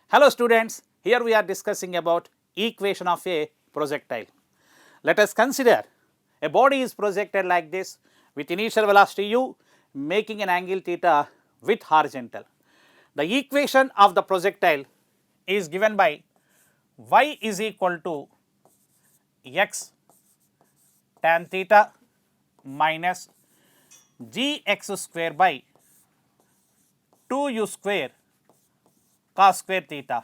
Hello students, here we are discussing about equation of a projectile. Let us consider a body is projected like this with initial velocity u making an angle theta with horizontal. The equation of the projectile is given by y is equal to x tan theta minus gx square by 2u square cos square theta.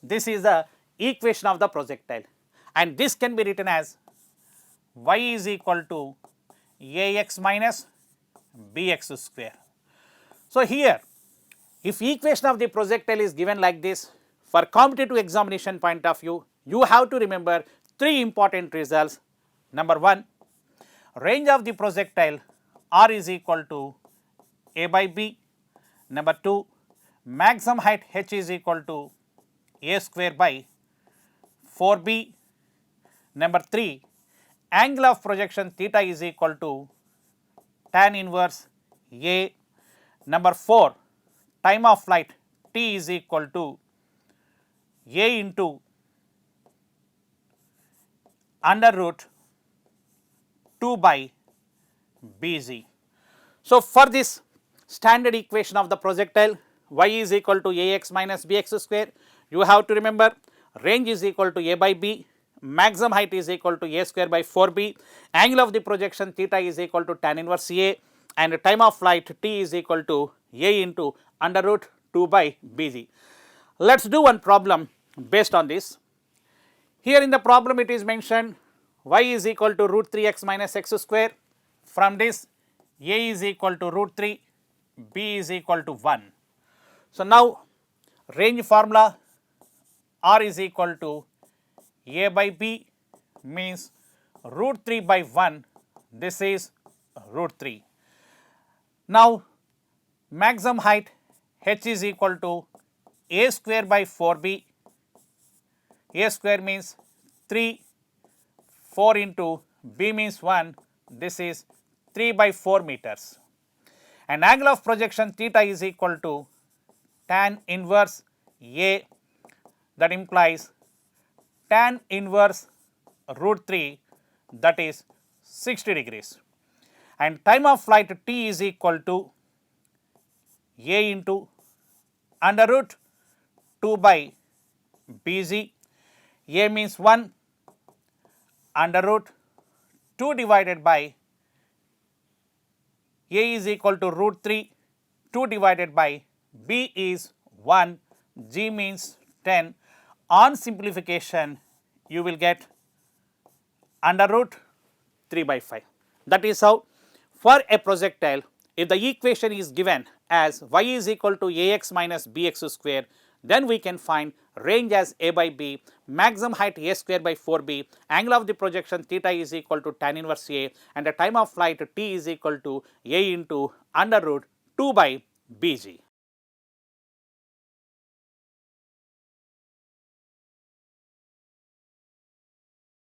This is the equation of the projectile, and this can be written as y is equal to ax minus bx square. So, here if equation of the projectile is given like this, for competitive examination point of view, you have to remember three important results. Number 1, range of the projectile r is equal to a by b. Number 2, maximum height h is equal to a square by 4b. Number 3, angle of projection theta is equal to tan inverse a. Number 4, time of flight t is equal to a into under root 2 by bz. So, for this standard equation of the projectile y is equal to ax minus bx square, you have to remember range is equal to a by b, maximum height is equal to a square by 4b, angle of the projection theta is equal to tan inverse a, and time of flight t is equal to a into under root 2 by bz. Let us do one problem based on this. Here in the problem it is mentioned y is equal to root 3x minus x square. From this a is equal to root 3, b is equal to 1. So, now range formula r is equal to a by b means root 3 by 1, this is root 3. Now, maximum height h is equal to a square by 4b, a square means 3, 4 into b means 1, this is 3 by 4 meters, and angle of projection theta is equal to tan inverse a, that implies tan inverse root 3, that is 60 degrees, and time of flight t is equal to a into under root 2 by bz. A means 1, under root 2 divided by a is equal to root 3, 2 divided by b is 1, g means 10. On simplification you will get under root 3 by 5. That is how for a projectile, if the equation is given as y is equal to ax minus bx square, then we can find range as a by b, maximum height a square by 4b, angle of the projection theta is equal to tan inverse a, and the time of flight t is equal to a into under root 2 by bg.